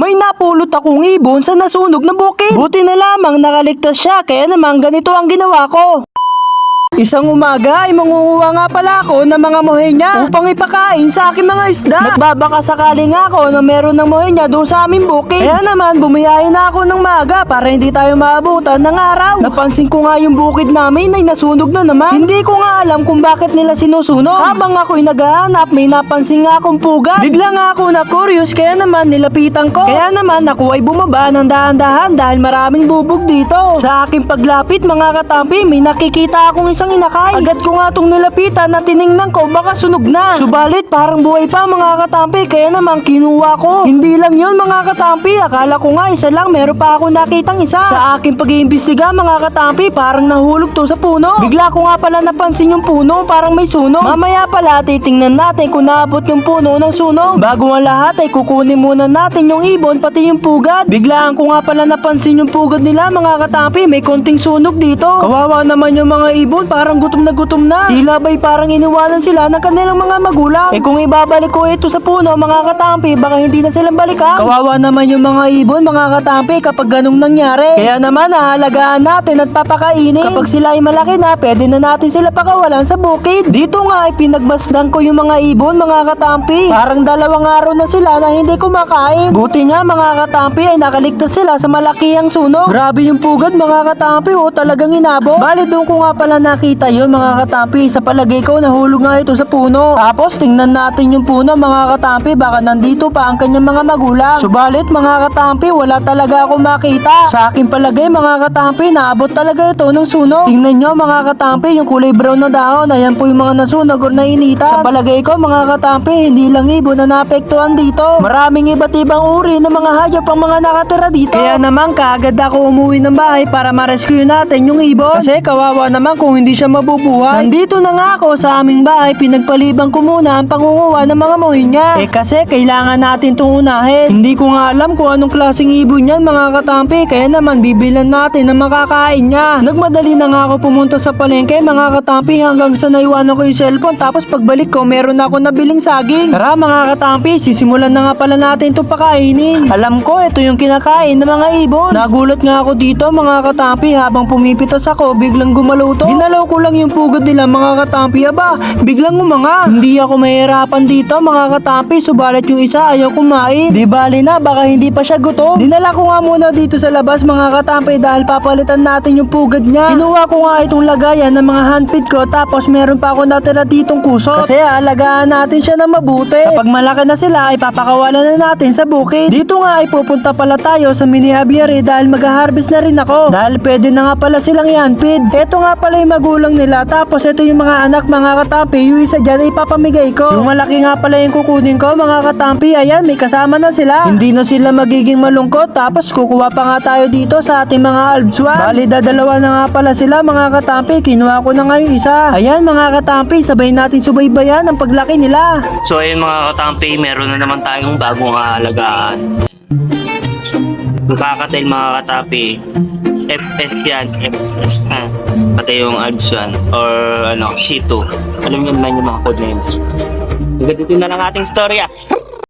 may napulot akong ibon sa nasunog na bukid. Buti na lamang nakaligtas siya, kaya naman ganito ang ginawa ko. Isang umaga ay mangunguha nga pala ako ng mga mohenya upang ipakain sa aking mga isda. Nagbabaka sakali nga ako na meron ng mohenya doon sa aming bukid. Kaya naman bumiyahe na ako ng maaga para hindi tayo maabutan ng araw. Napansin ko nga yung bukid namin ay nasunog na naman. Hindi ko nga alam kung bakit nila sinusunog. Habang ako'y naghahanap, may napansin nga akong pugad. Bigla nga ako na curious, kaya naman nilapitan ko. Kaya naman ako ay bumaba ng dahan-dahan dahil maraming bubog dito. Sa aking paglapit mga katampi, may nakikita akong isang inakay. Agad ko nga itong nilapitan na tiningnan ko, baka sunog na. Subalit parang buhay pa mga katampi, kaya naman kinuha ko. Hindi lang yun mga katampi, akala ko nga isa lang, meron pa ako nakitang isa. Sa aking pag-iimbestiga mga katampi, parang nahulog to sa puno. Bigla ko nga pala napansin yung puno, parang may sunog. Mamaya pala titingnan natin kung naabot yung puno ng sunog. Bago ang lahat ay kukunin muna natin yung ibon pati yung pugad. Biglaan ko nga pala napansin yung pugad nila mga katampi, may konting sunog dito. Kawawa naman yung mga ibon, parang gutom na gutom na. Tila ba'y parang iniwanan sila ng kanilang mga magulang. Kung ibabalik ko ito sa puno mga katampi, baka hindi na silang balikan. Kawawa naman yung mga ibon mga katampi kapag ganung nangyari. Kaya naman nahalagaan natin at papakainin. Kapag sila ay malaki na, pwede na natin sila pakawalan sa bukid. Dito nga ay pinagmasdan ko yung mga ibon mga katampi. Parang 2 araw na sila na hindi kumakain. Buti nga mga katampi ay nakaligtas sila sa malakihang sunog. Grabe yung pugad mga katampi, talagang inabot. Bali doon ko nga pala nakita yun mga katampi. Sa palagay ko nahulog nga ito sa puno. Tapos tingnan natin yung puno mga katampi, baka nandito pa ang kanyang mga magulang. Subalit mga katampi, wala talaga ako makita. Sa aking palagay mga katampi, naabot talaga ito ng sunog. Tingnan nyo mga katampi, yung kulay brown na dahon, ayan po yung mga nasunog o nainitan. Sa palagay ko mga katampi, hindi lang ibon na naapektuhan dito. Maraming iba't ibang uri ng mga hayop ang mga nakatira dito. Kaya naman kaagad ako umuwi ng bahay para ma-rescue natin yung ibon. Kasi kawawa naman kung hindi siya mabubuhay. Nandito na nga ako sa aming bahay, pinagpaliban ko muna ang pangunguha ng mga mohinya. Kasi kailangan natin itong unahin. Hindi ko nga alam kung anong klaseng ibon yan mga katampi, kaya naman bibilan natin na makakain niya. Nagmadali na nga ako pumunta sa palengke mga katampi hanggang sa naiwanan ko yung cellphone, tapos pagbalik ko meron na ako nabiling saging. Tara mga katampi, sisimulan na nga pala natin itong pakainin. Alam ko ito yung kinakain ng mga ibon. Nagulat nga ako dito mga katampi, habang pumipitas ako biglang gumalaw to. Ginalaw ko lang yung pugad nila mga katampi, aba biglang umanga. Hindi ako mahirapan dito mga katampi, subalit yung isa ayaw kumain. Di bali na, baka hindi pa siya gutom. Dinala ko nga muna dito sa labas mga katampi dahil papalitan natin yung pugad niya. Kinuha ko nga itong lagayan ng mga handpid ko, tapos meron pa ako natira ditong kusot. Kasi alagaan natin siya na mabuti. Kapag malaki na sila ay papakawalan na natin sa bukid. Dito nga ay pupunta pala tayo sa mini aviary dahil mag-harvest na rin ako. Dahil pwede na nga pala silang i-handpid. Ito nga pala yung magulang nila, tapos ito yung mga anak mga katampi. Yung isa dyan ay papamigay ko. Yung malaki nga pala yung kukunin ko mga katampi, ayan may kasama na sila. Hindi na sila magiging malungkot. Tapos kukuha pa nga tayo dito sa ating mga albswan. Bali dadalawa na nga pala sila mga katampi, kinuha ko na nga yung isa. Ayan mga katampi, sabay natin subaybayan ang paglaki nila. So ayun mga katampi, meron na naman tayong bagong aalagaan. Kakatail mga katampi. FS yan, FS pati yung Albs yan, or ano, Shih Tzu. Alam nyo naman yung mga code name. Hanggang dito na lang ating storya.